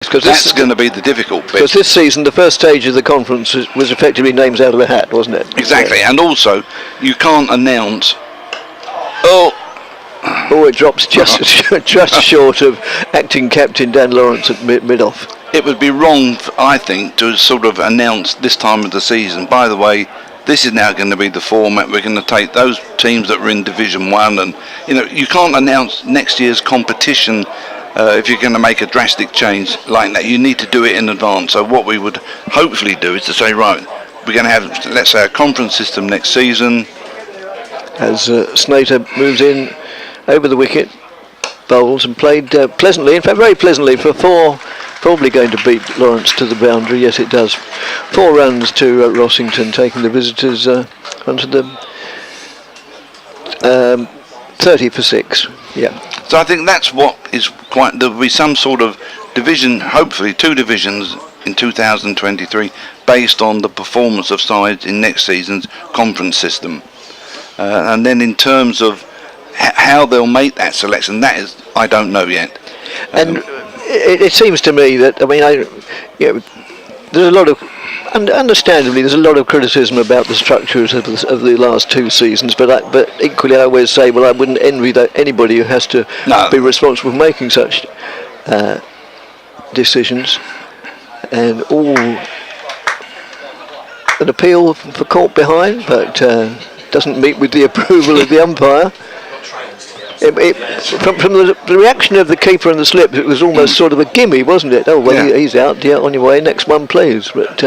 because that's going to be the difficult bit. Because this season, the first stage of the conference was effectively names out of a hat, wasn't it? Exactly, and also you can't announce. Oh, it drops just short of acting captain Dan Lawrence at mid-off. It would be wrong, I think, to sort of announce this time of the season, by the way, this is now going to be the format. We're going to take those teams that were in Division 1, and you can't announce next year's competition if you're going to make a drastic change like that. You need to do it in advance. So what we would hopefully do is to say, right, we're going to have, let's say, a conference system next season. As Snater moves in over the wicket, bowls and played pleasantly, in fact very pleasantly for 4, probably going to beat Lawrence to the boundary. Yes, it does. 4 runs to Rossington, taking the visitors onto the 30 for 6. Yeah. So I think that's what is quite. There will be some sort of division, hopefully 2 divisions in 2023, based on the performance of sides in next season's conference system. And then in terms of how they'll make that selection, that is, I don't know yet. And it seems to me that, there's a lot of, understandably, there's a lot of criticism about the structures of the last 2 seasons, but equally I always say, well, I wouldn't envy anybody who has to be responsible for making such decisions. And all an appeal for caught behind, but doesn't meet with the approval of the umpire. From the reaction of the keeper and the slip, it was almost sort of a gimme, wasn't it? Oh, well, he's out. Yeah, on your way. Next one, please. But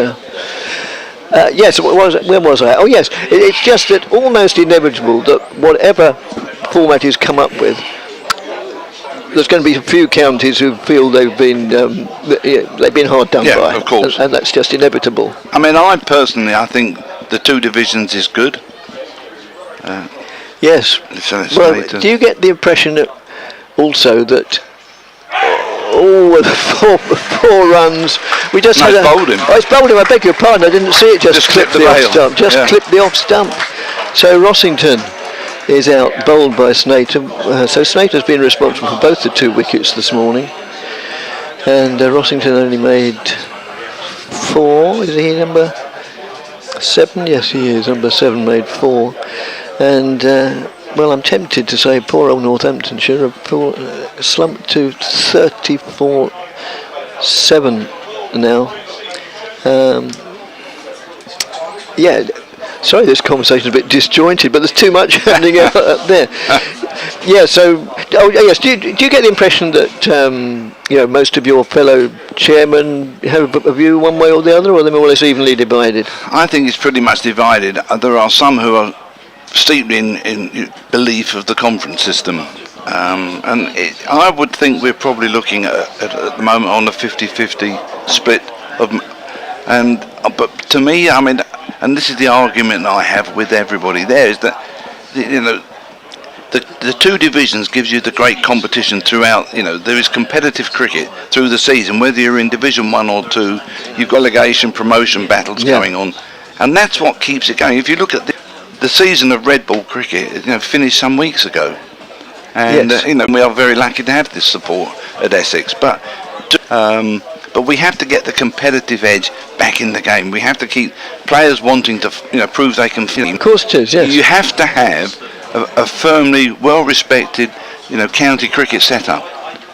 yes, where was I? Oh, yes. It's just that almost inevitable that whatever format is come up with, there's going to be a few counties who feel they've been hard done by. Yeah, of course. And that's just inevitable. I mean, I think the 2 divisions is good. Yes. Well, do you get the impression that also that the 4 runs we just had bowled him. Oh, it's bowled him. I beg your pardon. I didn't see it. Just clipped the off stump. Clipped the off stump. So Rossington is out, bowled by Snater. So Snater's been responsible for both the 2 wickets this morning, and Rossington only made 4. Is he number 7? Yes, he is. Number 7 made 4. And, I'm tempted to say poor old Northamptonshire have slumped to 34-7 now. Sorry, this conversation's a bit disjointed, but there's too much happening up there. Yeah, so, yes, do you get the impression that, most of your fellow chairmen have a view one way or the other, or are they more or less evenly divided? I think it's pretty much divided. There are some who are steeped in belief of the conference system, I would think we're probably looking at the moment on a 50-50 split but to me, I mean, and this is the argument I have with everybody there, is that the 2 divisions gives you the great competition throughout. There is competitive cricket through the season, whether you're in Division 1 or 2. You've got relegation, promotion battles going on, and that's what keeps it going. If you look at the season of red ball cricket, finished some weeks ago, and we are very lucky to have this support at Essex. But we have to get the competitive edge back in the game. We have to keep players wanting to, prove they can feel. Of course, it is. Yes. You have to have a firmly well-respected, county cricket setup.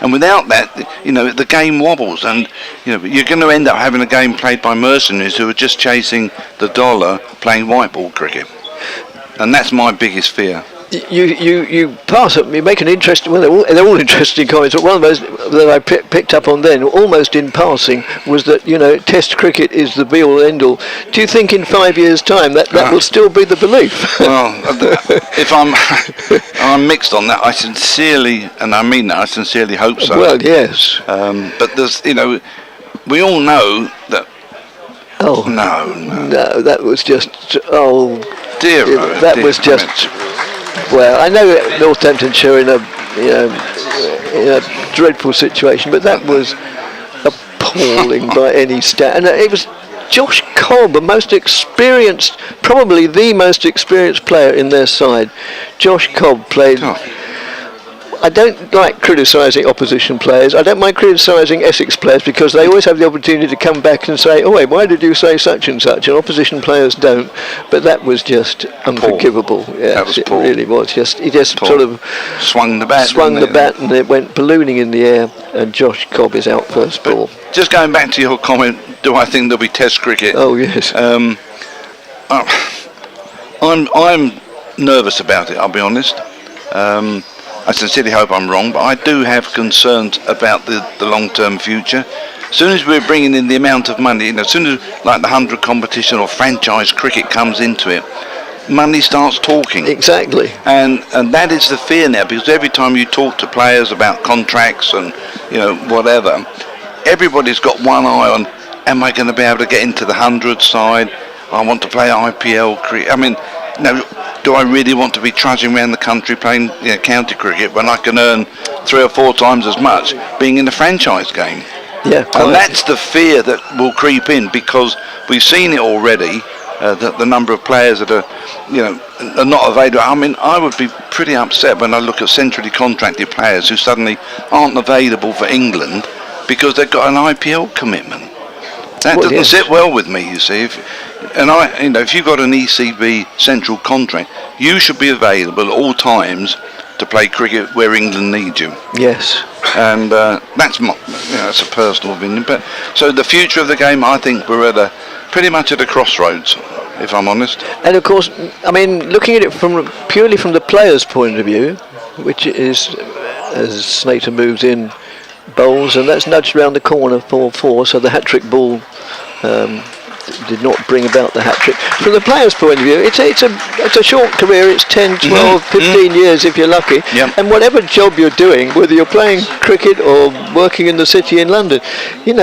And without that, the game wobbles, and you're going to end up having a game played by mercenaries who are just chasing the dollar, playing white ball cricket. And that's my biggest fear. You pass up. You make an interesting. Well, they're all interesting comments. But one of those that I picked up on then, almost in passing, was that Test cricket is the be-all and end-all. Do you think in 5 years' time that will still be the belief? Well, if I'm mixed on that, I sincerely, and I mean that, I sincerely hope so. Well, yes. But there's, we all know that. Oh no! That was just dear. That was just. Well, I know Northamptonshire in a dreadful situation, but that was appalling by any stat. And it was Josh Cobb, the most experienced, probably the most experienced player in their side. Josh Cobb played I don't like criticising opposition players. I don't mind criticising Essex players because they always have the opportunity to come back and say, "Oh, wait, why did you say such and such?" And opposition players don't. But that was just unforgivable. Yes, it really was. He just sort of swung the bat. And it went ballooning in the air. And Josh Cobb is out first ball. Just going back to your comment, do I think there'll be Test cricket? Oh yes. I'm nervous about it. I'll be honest. I sincerely hope I'm wrong, but I do have concerns about the long-term future. As soon as we're bringing in the amount of money, as soon as like the 100 competition or franchise cricket comes into it, money starts talking. Exactly. And that is the fear now, because every time you talk to players about contracts and whatever, everybody's got one eye on, am I going to be able to get into the 100 side? I want to play IPL cricket. I mean, do I really want to be trudging around the country playing county cricket when I can earn 3 or 4 times as much being in the franchise game? Yeah, and that's the fear that will creep in, because we've seen it already. The number of players that are not available. I mean, I would be pretty upset when I look at centrally contracted players who suddenly aren't available for England because they've got an IPL commitment. That doesn't sit well with me, you see. If you've got an ECB central contract, you should be available at all times to play cricket where England needs you. Yes. And that's a personal opinion. But so the future of the game, I think we're pretty much at a crossroads, if I'm honest. And of course, I mean, looking at it purely from the player's point of view, which is as Snater moves in, bowls, and that's nudged round the corner 4-4, so the hat-trick ball did not bring about the hat-trick. From the player's point of view, it's a short career. It's 10, 12, 15 years if you're lucky. Yep. And whatever job you're doing, whether you're playing cricket or working in the city in London, you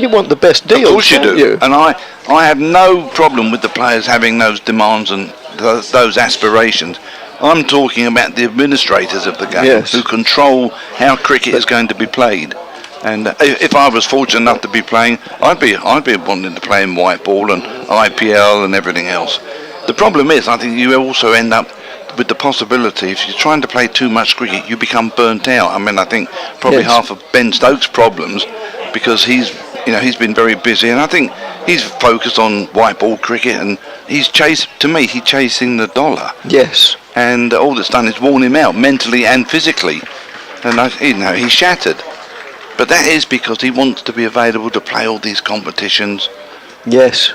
want the best deal. Of course you do. And I have no problem with the players having those demands and those aspirations. I'm talking about the administrators of the game who control how cricket is going to be played. And if I was fortunate enough to be playing, I'd be wanting to play in white ball and IPL and everything else. The problem is, I think you also end up with the possibility, if you're trying to play too much cricket, you become burnt out. I mean, I think probably half of Ben Stokes' problems, because he's been very busy, and I think he's focused on white ball cricket, and he's chasing the dollar. Yes. And all that's done is worn him out mentally and physically, and he's shattered. But that is because he wants to be available to play all these competitions. Yes.